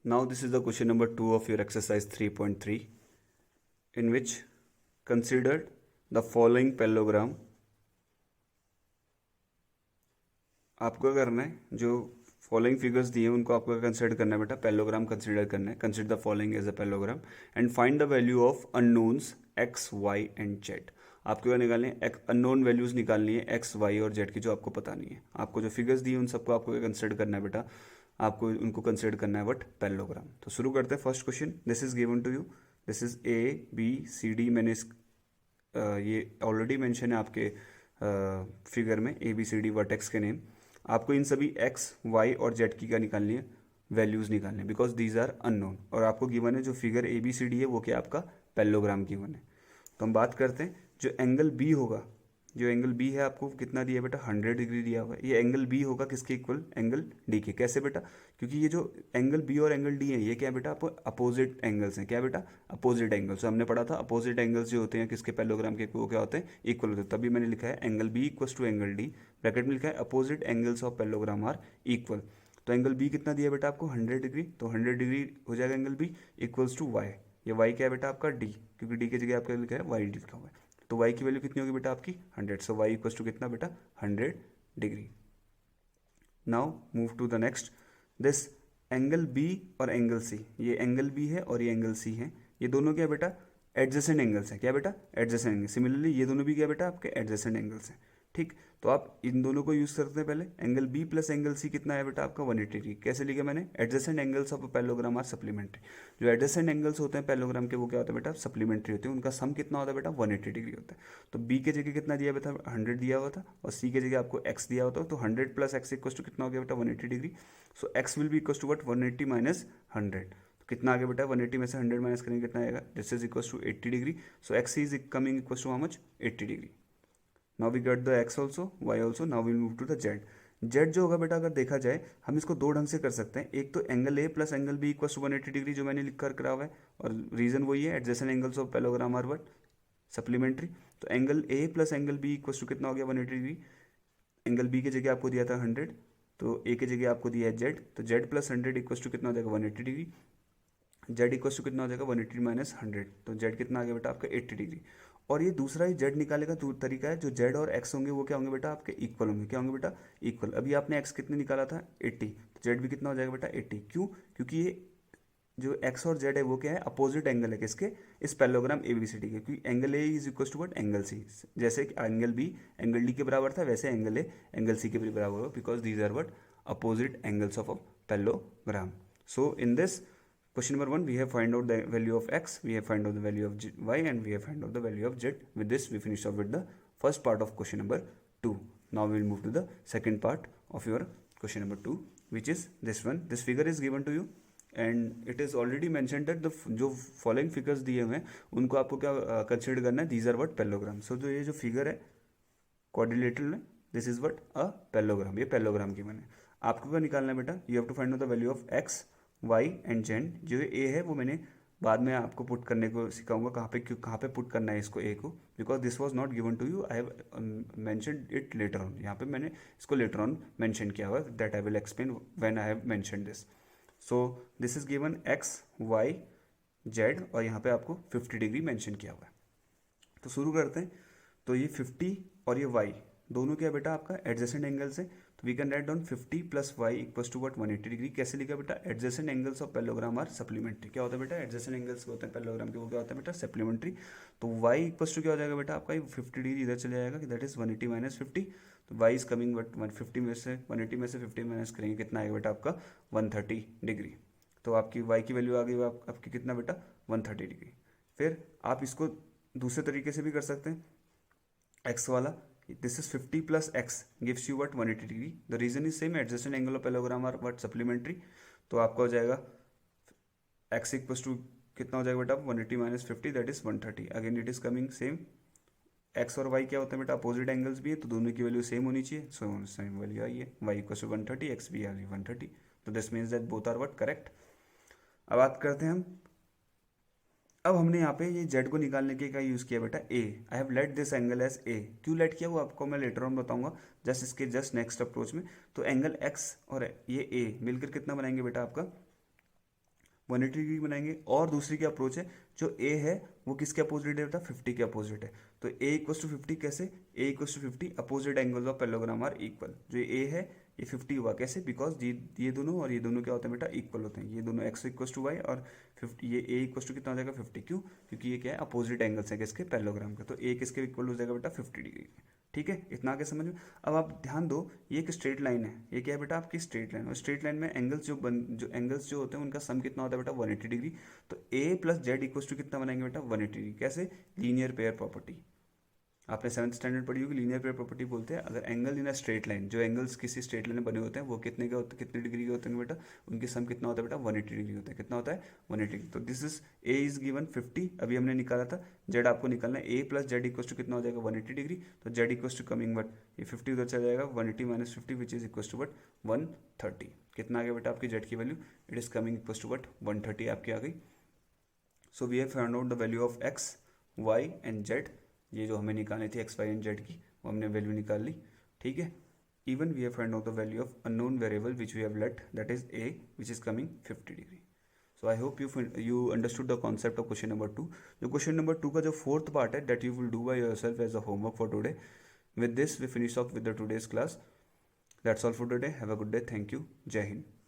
Now this is the question number 2 of your exercise 3.3, in which considered the following parallelogram. आपको करना है जो following figures दिए हैं उनको आपको कंसिडर करना है बेटा, पैरेललोग्राम कंसिडर करना है. Consider the following as a parallelogram and find the value of unknowns X Y and Z. आपको क्या निकालनी है? अननोन वैल्यूज निकालनी है एक्स वाई और जेड की, जो आपको पता नहीं है. आपको जो फिगर्स दिए उन सबको आपको कंसिडर करना है बेटा, आपको उनको कंसिडर करना है बट पैरेललोग्राम. तो शुरू करते हैं. First question, this is given to you, this is A B C D. मैंने ये ऑलरेडी मेंशन है आपके फिगर में, A B C D vertex के नेम. आपको इन सभी एक्स वाई और जेड की क्या निकालनी है? वैल्यूज निकालनी है, बिकॉज दीज आर अननोन. और आपको गिवन है जो figure A B C D है वो क्या आपका पैरेललोग्राम गिवन है. तो हम बात करते हैं जो एंगल बी होगा. जो एंगल बी है आपको कितना दिया है बेटा? 100 डिग्री दिया हुआ है. ये एंगल बी होगा किसके इक्वल? एंगल डी के. कैसे बेटा? क्योंकि ये जो एंगल बी और एंगल डी है ये क्या है बेटा? आपको अपोजिट एंगल्स हैं. क्या है बेटा? Opposite angles. हमने पढ़ा था अपोजिट एंगल्स जो होते हैं किसके पैरेललोग्राम के, वो क्या होते हैं? इक्वल होते हैं. तभी मैंने लिखा है angle B equals to angle D, bracket में लिखा है opposite angles of parallelogram are equal. तो एंगल बी कितना दिया बेटा आपको? 100 डिग्री. तो 100 डिग्री हो जाएगा angle B equals to Y. ये वाई क्या है बेटा आपका? डी, क्योंकि डी की जगह आपका लिखा है वाई डी लिखा हुआ है. तो y की वैल्यू कितनी होगी बेटा आपकी? 100. सो y इक्वल्स टू कितना बेटा? 100 degree. Now move to the next. This angle b और एंगल c, ये एंगल b है और ये एंगल c है. ये दोनों क्या बेटा? एडजेसेंट एंगल्स हैं. क्या बेटा? Adjacent angle. सिमिलरली ये दोनों भी क्या बेटा? आपके एडजेसेंट एंगल्स हैं. ठीक, तो आप इन दोनों को यूज करते हैं. पहले angle B plus angle C कितना है बेटा आपका? 180 डिग्री. कैसे लिखा मैंने? Adjacent angles of parallelogram are supplementary. जो एडजेसेंट एंगल्स होते हैं पैरेललोग्राम के वो क्या होता है बेटा? सप्लीमेंट्री होते हैं. उनका सम कितना होता है बेटा? 180 डिग्री होता है. तो बी के जगह कितना दिया बेटा? 100 दिया हुआ था और सी के जगह आपको एक्स दिया होता है. तो 100 प्लस एक्स इक्वल टू कितना हो गया बेटा? 180 degree. So X will be equal to what? 180 minus 100. कितना आ गया बेटा? 180 में से 100 माइनस करेंगे कितना आएगा? This is equal to 80 degree. So X is coming equal to how much? 80 degree. Now we get the X also, Y also. Now will move to the Z. Z जो होगा बेटा अगर देखा जाए हम इसको दो ढंग से कर सकते हैं. एक तो angle A plus angle B equal to 180 degree, जो मैंने लिख कर करा हुआ है. और रीजन वही है, adjacent angles of parallelogram are what? Supplementary. तो angle A plus angle B equal to कितना हो गया? 180 डिग्री. एंगल बी की जगह आपको दिया था 100, तो ए की जगह आपको दिया है जेड. तो जेड प्लस 100 इक्वल टू कितना हो जाएगा? 180 डिग्री. जेड इक्वल टू कितना हो जाएगा? 180 माइनस 100. तो जेड कितना आ गया बेटा आपका? 80 डिग्री. और ये दूसरा ही जेड निकालने का तरीका है. जो जेड और एक्स होंगे वो क्या होंगे बेटा? आपके इक्वल होंगे. क्या होंगे बेटा? इक्वल. अभी आपने एक्स कितने निकाला था? 80. तो जेड भी कितना हो जाएगा बेटा? 80. क्यों? क्योंकि ये जो एक्स और जेड है वो क्या है? अपोजिट एंगल है किसके? इस parallelogram A B C D के. क्योंकि angle A is equal to what? Angle C. जैसे एंगल बी एंगल डी के बराबर था वैसे एंगल ए एंगल सी के भी बराबर हो, because these are what? Opposite angles of a parallelogram. So in this question number 1, we have find out the value of x, we have find out the value of y, and we have find out the value of z. With this we finish off with the first part of question number 2. Now we will move to the second part of your question number 2, which is this one. This figure is given to you and it is already mentioned that the जो following figures दिए हुए हैं उनको आपको क्या consider करना है? these are what? Parallelogram. So जो ये जो फिगर है क्वाड्रिलेटरल में, this is what? A parallelogram. ये पैरेललोग्राम की मैंने आपको क्या निकालना है बेटा? You have to find out the value of X Y and Z. जो ए है वो मैंने बाद में आपको पुट करने को सिखाऊंगा कहाँ पे पुट करना है इसको ए को, because this was not given to you. I have mentioned it later on. यहाँ पे मैंने इसको लेटर ऑन मेंशन किया हुआ है. That I will explain when I have mentioned this. So this is given X Y Z और यहाँ पे आपको 50 डिग्री मेंशन किया हुआ है. तो शुरू करते हैं. तो ये 50 और ये y दोनों क्या बेटा आपका? एडजेसेंट एंगल्स है. तो we can write down 50 plus Y equals to what? 180 degree. कैसे लिखा बेटा? Adjacent angles of parallelogram are supplementary. क्या होता है बेटा? एडजेसेंट एंगल्स होते हैं पैरेललोग्राम के, वो क्या होता है बेटा? सप्लीमेंट्री. तो y इक्वल्स टू क्या हो जाएगा बेटा आपका? 50 डिग्री इधर चले जाएगा, दैट इज 180 माइनस 50. तो y इज कमिंग बट 150 में से 180 में से 50 माइनस करेंगे कितना आएगा बेटा आपका? 130 डिग्री. तो आपकी y की वैल्यू आ गई आपकी कितना बेटा? 130 डिग्री. फिर आप इसको दूसरे तरीके से भी कर सकते हैं. x वाला, this is 50 plus x gives you what? 180 degree. The reason is same, adjacent angle of parallelogram are what? Supplementary. तो आपका हो जाएगा x इक्वल्स टू कितना हो जाएगा बेटा? 180 minus 50, that is 130. Again it is coming same. x और y क्या होता है बेटा? अपोजिट एंगल्स भी है, तो दोनों की वैल्यू सेम होनी चाहिए. सो सेम वैल्यू आई है. y इक्वल्स टू 130, x भी आ रही 130. तो this means that both are what? Correct. अब बात करते हैं हम. अब हमने यहाँ पे ये जेड को निकालने के का यूज़ किया बेटा A. I have let this angle as A. क्यों लेट किया वो आपको मैं लेटर ऑन बताऊंगा, जस्ट इसके जस्ट नेक्स्ट अप्रोच में. तो एंगल एक्स और ये ए मिलकर कितना बनाएंगे बेटा आपका? 180 डिग्री बनाएंगे। और दूसरी क्या अप्रोच है, जो ए है वो किसके अपोजिट है बेटा, 50 के अपोजिट है। तो ए इक्वस टू 50 कैसे, A equals to 50 opposite angles of parallelogram are equal. जो ए है ये 50 हुआ कैसे, बिकॉज ये दोनों और ये दोनों क्या होते हैं बेटा, इक्वल होते हैं। ये दोनों एक्स इक्वस टू वाई और 50, ये ए इक्वस टू कितना हो जाएगा 50, क्यों, क्योंकि ये क्या है अपोजिट एंगल्स है किसके, पैरेललोग्राम का। तो ए किसके इक्वल हो जाएगा बेटा 50 डिग्री के। ठीक है, इतना आगे समझ में। अब आप ध्यान दो, ये एक स्ट्रेट लाइन है, ये क्या है बेटा आपकी स्ट्रेट लाइन, और स्ट्रेट लाइन में एंगल्स जो एंगल्स जो होते हैं उनका सम कितना होता है बेटा 180 डिग्री। तो ए प्लस जेड इक्वल टू कितना बनाएंगे बेटा 180 डिग्री। कैसे, लीनियर पेयर प्रॉपर्टी, आपने 7th स्टैंडर्ड पढ़ी होगी, लीनियर पेयर प्रॉपर्टी बोलते हैं अगर angle in a straight line, जो एंगल्स किसी स्ट्रेट लाइन में बने होते हैं वो कितने के होते हैं, कितने डिग्री के होते हैं बेटा, उनके सम कितना होता है बेटा 180 डिग्री होता है। कितना होता है 180 डिग्री। तो this is A is given 50, अभी हमने निकाला था। जेड आपको निकालना है, A plus Z equal to कितना हो जाएगा 180 डिग्री। तो Z equal to coming but ये 50 उधर चला जाएगा, 180 minus 50 which is equal to but 130। कितना आ गया बेटा आपकी जेड की value, it is coming equal to but 130 आपकी आ गई। So we have found out the value of X Y and Z. ये जो हमें निकालनी थी एक्स वाई एंड जेड की, वो हमने वैल्यू निकाल ली। ठीक है, even we have found out the value of unknown variable which we have let, that is A which is coming 50 degree. So I hope you understood the concept of question number 2. जो question number 2 का जो fourth part है, that you will do by yourself as a homework for today. With this we finish off with the today's class. That's all for today. Have a good day. Thank you. Jai Hind.